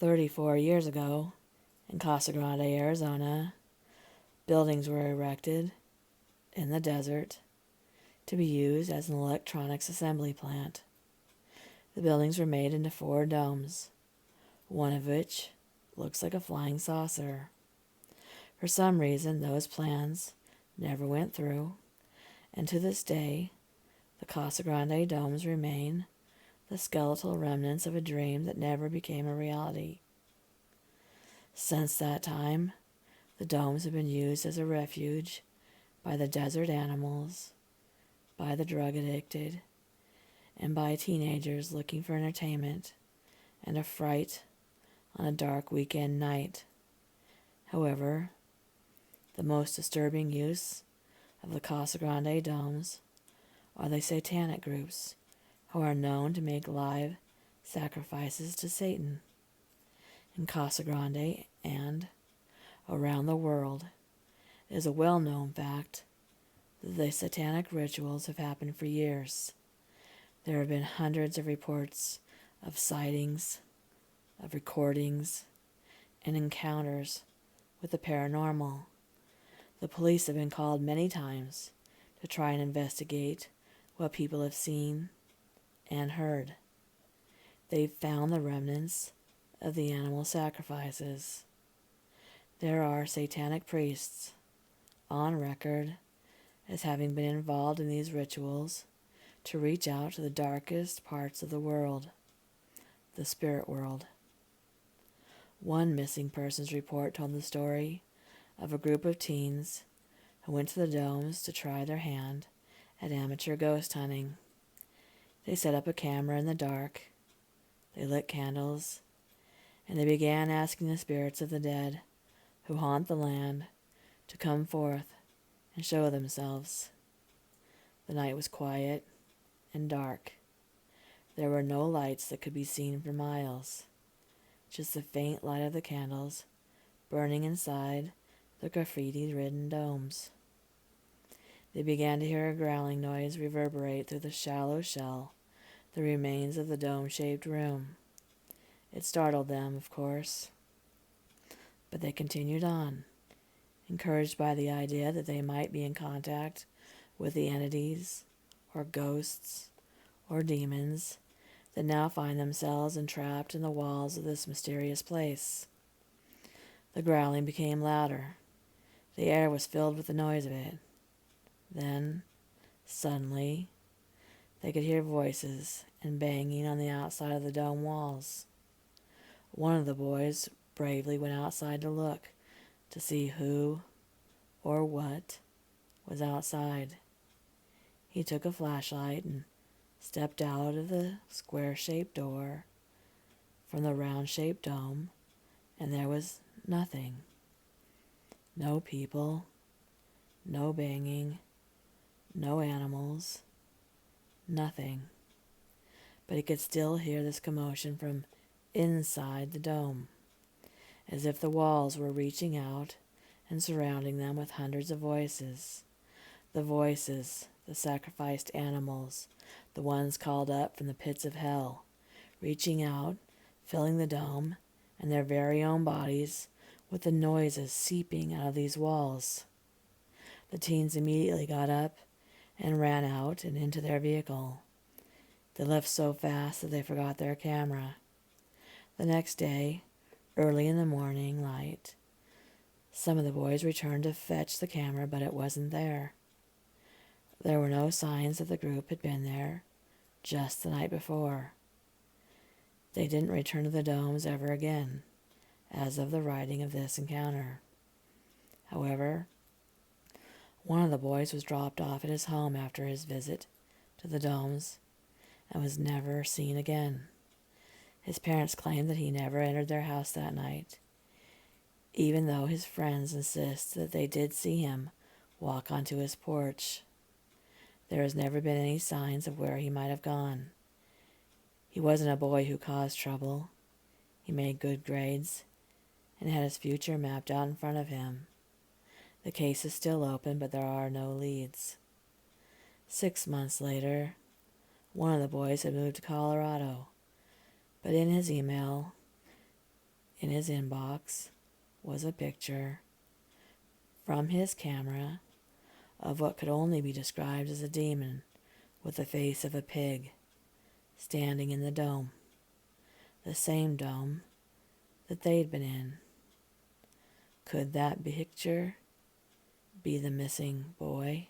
34 years ago, in Casa Grande, Arizona, buildings were erected in the desert to be used as an electronics assembly plant. The buildings were made into 4 domes, one of which looks like a flying saucer. For some reason, those plans never went through, and to this day, the Casa Grande domes remain the skeletal remnants of a dream that never became a reality. Since that time, the domes have been used as a refuge by the desert animals, by the drug addicted, and by teenagers looking for entertainment and a fright on a dark weekend night. However, the most disturbing use of the Casa Grande domes are the satanic groups who are known to make live sacrifices to Satan. In Casa Grande and around the world, it is a well-known fact that the satanic rituals have happened for years. There have been hundreds of reports of sightings, of recordings, and encounters with the paranormal. The police have been called many times to try and investigate what people have seen and heard. They've found the remnants of the animal sacrifices. There are satanic priests on record as having been involved in these rituals to reach out to the darkest parts of the world, the spirit world. One missing persons report told the story of a group of teens who went to the domes to try their hand at amateur ghost hunting. They set up a camera in the dark, they lit candles, and they began asking the spirits of the dead who haunt the land to come forth and show themselves. The night was quiet and dark. There were no lights that could be seen for miles, just the faint light of the candles burning inside the graffiti-ridden domes. They began to hear a growling noise reverberate through the shallow shell, the remains of the dome-shaped room. It startled them, of course, but they continued on, encouraged by the idea that they might be in contact with the entities, or ghosts, or demons that now find themselves entrapped in the walls of this mysterious place. The growling became louder. The air was filled with the noise of it. Then, suddenly, they could hear voices and banging on the outside of the dome walls. One of the boys bravely went outside to look, to see who or what was outside. He took a flashlight and stepped out of the square-shaped door from the round-shaped dome, and there was nothing. No people, no banging, no animals, nothing. But he could still hear this commotion from inside the dome, as if the walls were reaching out and surrounding them with hundreds of voices. The voices, the sacrificed animals, the ones called up from the pits of hell, reaching out, filling the dome and their very own bodies with the noises seeping out of these walls. The teens immediately got up and ran out and into their vehicle. They left so fast that they forgot their camera. The next day, early in the morning light, some of the boys returned to fetch the camera, but it wasn't there. There were no signs that the group had been there just the night before. They didn't return to the domes ever again, as of the writing of this encounter. However, one of the boys was dropped off at his home after his visit to the domes and was never seen again. His parents claimed that he never entered their house that night, even though his friends insist that they did see him walk onto his porch. There has never been any signs of where he might have gone. He wasn't a boy who caused trouble. He made good grades and had his future mapped out in front of him. The case is still open, but there are no leads. 6 months later, one of the boys had moved to Colorado, but in his email, In his inbox was a picture from his camera of what could only be described as a demon with the face of a pig standing in the dome, the same dome that they'd been in. Could that picture be the missing boy?